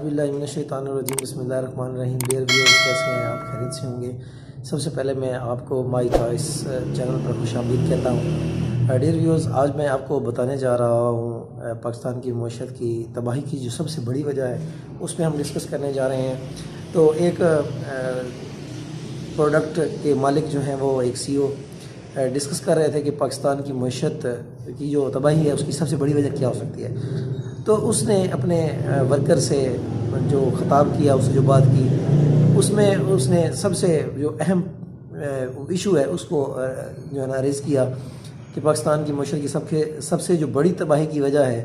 औज़ुबिल्लाहिमिनश्शैतानिर्रजीम बिस्मिल्लाहिर्रहमानिर्रहीम। Dear viewers, कैसे हैं आप? खैरियत से होंगे। सबसे पहले मैं आपको माई चॉइस चैनल पर खुशामदीद कहता हूँ। डियर व्यूअर्स, आज मैं आपको बताने जा रहा हूँ पाकिस्तान की मईशत की तबाही की जो सबसे बड़ी वजह है उस पर हम डिस्कस करने जा रहे हैं। तो एक प्रोडक्ट के मालिक जो हैं वो एक CEO डिस्कस कर रहे थे कि पाकिस्तान की मईशत की जो तबाही है उसकी सबसे बड़ी वजह क्या हो सकती है। तो उसने अपने वर्कर से जो ख़िताब किया, उससे जो बात की, उसमें उसने सबसे जो अहम इशू है उसको जो है ना रेज़ किया कि पाकिस्तान की मईशत की सबसे जो बड़ी तबाही की वजह है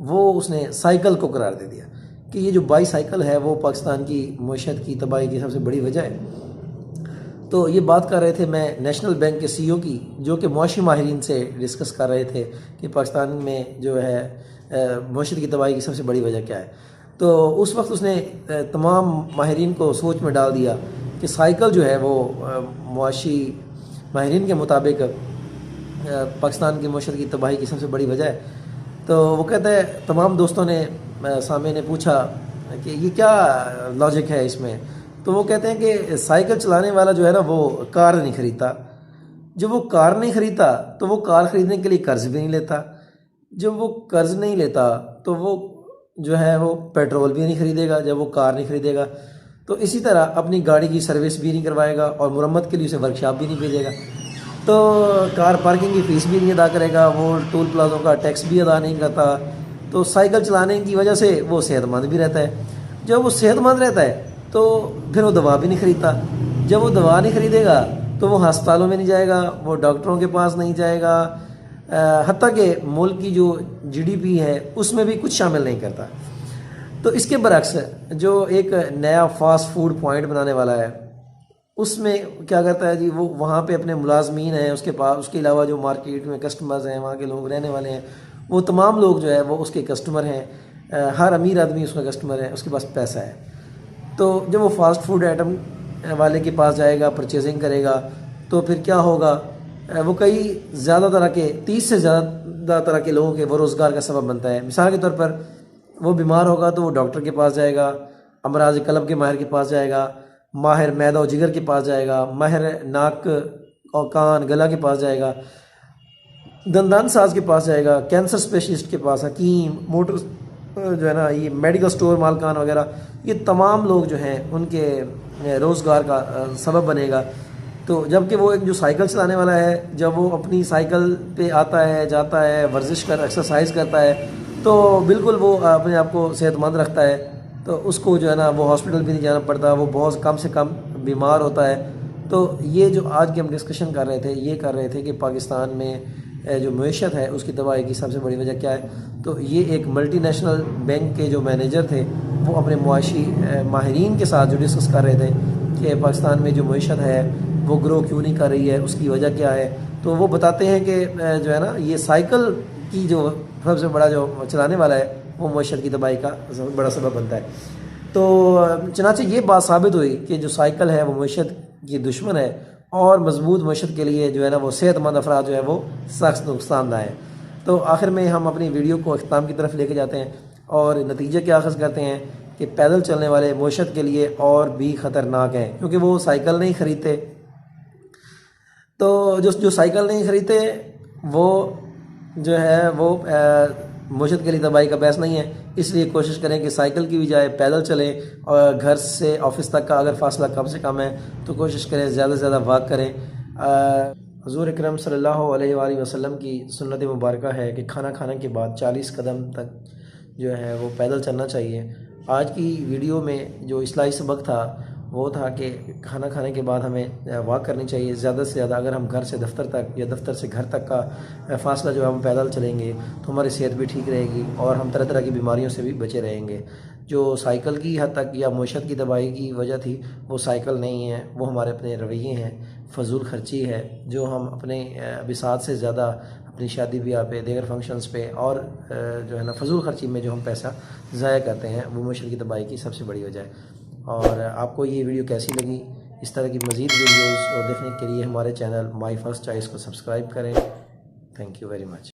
वो उसने साइकिल को करार दे दिया कि ये जो बाईसाइकिल है वो पाकिस्तान की मईशत की तबाही की सबसे बड़ी वजह है। तो ये बात कर रहे थे मैं नेशनल बैंक के CEO की, जो कि मुआशी माहिरीन से डिस्कस कर रहे थे कि पाकिस्तान में जो है मईशत की तबाही की सबसे बड़ी वजह क्या है। तो उस वक्त उसने तमाम माहिरीन को सोच में डाल दिया कि साइकिल जो है वो मुआशी माहिरीन के मुताबिक पाकिस्तान की मईशत की तबाही की सबसे बड़ी वजह है। तो वो कहते हैं, तमाम दोस्तों ने सामने ने पूछा कि ये क्या लॉजिक है इसमें। तो वो कहते हैं कि साइकिल चलाने वाला जो है ना वो कार नहीं ख़रीदता। जब वो कार नहीं ख़रीदता तो वो कार ख़रीदने के लिए कर्ज़ भी नहीं लेता। जब वो कर्ज़ नहीं लेता तो वो जो है वो पेट्रोल भी नहीं ख़रीदेगा जब वो कार नहीं ख़रीदेगा। तो इसी तरह अपनी गाड़ी की सर्विस भी नहीं करवाएगा और मुरम्मत के लिए उसे वर्कशॉप भी नहीं भेजेगा। तो कार पार्किंग की फ़ीस भी नहीं अदा करेगा, वो टोल प्लाज़ों का टैक्स भी अदा नहीं करता। तो साइकिल चलाने की वजह से वो सेहतमंद भी रहता है। जब वो सेहतमंद रहता है तो फिर वो दवा भी नहीं ख़रीदता। जब वो दवा नहीं ख़रीदेगा तो वो अस्पतालों में नहीं जाएगा, वो डॉक्टरों के पास नहीं जाएगा, हत्ता कि मुल्क की जो GDP है उसमें भी कुछ शामिल नहीं करता। तो इसके बरक्स जो एक नया फास्ट फूड पॉइंट बनाने वाला है उसमें क्या करता है जी, वो वहाँ पे अपने मुलाजमीन हैं उसके पास, उसके अलावा जो मार्केट में कस्टमर्स हैं, वहाँ के लोग रहने वाले हैं, वो तमाम लोग जो है वो उसके कस्टमर हैं। हर अमीर आदमी उसका कस्टमर है, उसके पास पैसा है। तो जब वो फास्ट फूड आइटम वाले के पास जाएगा, परचेजिंग करेगा, तो फिर क्या होगा, वो कई ज़्यादा तरह के 30 से ज़्यादा तरह के लोगों के वो रोज़गार का सबब बनता है। मिसाल के तौर पर वो बीमार होगा तो वो डॉक्टर के पास जाएगा, अमराज कलब के माहिर के पास जाएगा, माहिर मैदा और जिगर के पास जाएगा, माहिर नाक और कान गला के पास जाएगा, दंदान साज के पास जाएगा, कैंसर स्पेशलिस्ट के पास, हकीम, मोटर जो है ना, ये मेडिकल स्टोर मालकान वगैरह, ये तमाम लोग जो हैं उनके रोज़गार का सबब बनेगा। तो जबकि वो एक जो साइकिल चलाने वाला है, जब वो अपनी साइकिल पे आता है, जाता है, वर्जिश कर एक्सरसाइज करता है, तो बिल्कुल वो अपने आप को सेहतमंद रखता है। तो उसको जो है ना वो हॉस्पिटल भी नहीं जाना पड़ता, वो बहुत कम से कम बीमार होता है। तो ये जो आज की हम डिस्कशन कर रहे थे, ये कर रहे थे कि पाकिस्तान में जो मईशत है उसकी तबाही की सबसे बड़ी वजह क्या है। तो ये एक मल्टीनेशनल बैंक के जो मैनेजर थे वो अपने मुआशी माहिरीन के साथ जो डिस्कस कर रहे थे कि पाकिस्तान में जो मईशत है वो ग्रो क्यों नहीं कर रही है, उसकी वजह क्या है। तो वो बताते हैं कि जो है ना, ये साइकिल की जो सबसे बड़ा जो चलाने वाला है वो मईशत की तबाही का सबसे बड़ा सबब बनता है। तो चनाचे ये बात साबित हुई कि जो साइकिल है वो मईशत की दुश्मन है और मजबूत मईशत के लिए जो है ना वो सेहतमंद अफराद जो है वो सख्त नुकसानदा है। तो आखिर में हम अपनी वीडियो को अख्ताम की तरफ लेके जाते हैं और नतीजे क्या अखज़ करते हैं कि पैदल चलने वाले मईशत के लिए और भी ख़तरनाक हैं, क्योंकि वो साइकिल नहीं ख़रीदते। तो जो साइकिल नहीं ख़रीदते वो जो है वो मईशत के लिए तबाही का बहस नहीं है। इसलिए कोशिश करें कि साइकिल की बजाय पैदल चलें और घर से ऑफिस तक का अगर फासला कम से कम है तो कोशिश करें ज़्यादा से ज़्यादा वॉक करें। हुज़ूर अकरम सल्लल्लाहु अलैहि वसल्लम की सुन्नत मुबारक है कि खाना खाने के बाद 40 कदम तक जो है वो पैदल चलना चाहिए। आज की वीडियो में जो इस्लाही सबक था वो था कि खाना खाने के बाद हमें वॉक करनी चाहिए ज़्यादा से ज़्यादा। अगर हम घर से दफ्तर तक या दफ्तर से घर तक का फ़ासला जो है हम पैदल चलेंगे तो हमारी सेहत भी ठीक रहेगी और हम तरह तरह की बीमारियों से भी बचे रहेंगे। जो साइकिल की हद तक या मईशत की तबाही की वजह थी वो साइकिल नहीं है, वो हमारे अपने रवैये हैं, फजूल खर्ची है जो हम अपने बिसात से ज़्यादा अपनी शादी ब्याह पे, दीगर फंक्शंस पे और जो है ना फजूल खर्ची में जो हम पैसा ज़ाया करते हैं वो मईशत की तबाही की सबसे बड़ी वजह है। और आपको ये वीडियो कैसी लगी? इस तरह की मज़ीद वीडियोज़ देखने के लिए हमारे चैनल माई फर्स्ट चॉइस को सब्सक्राइब करें। Thank you very much.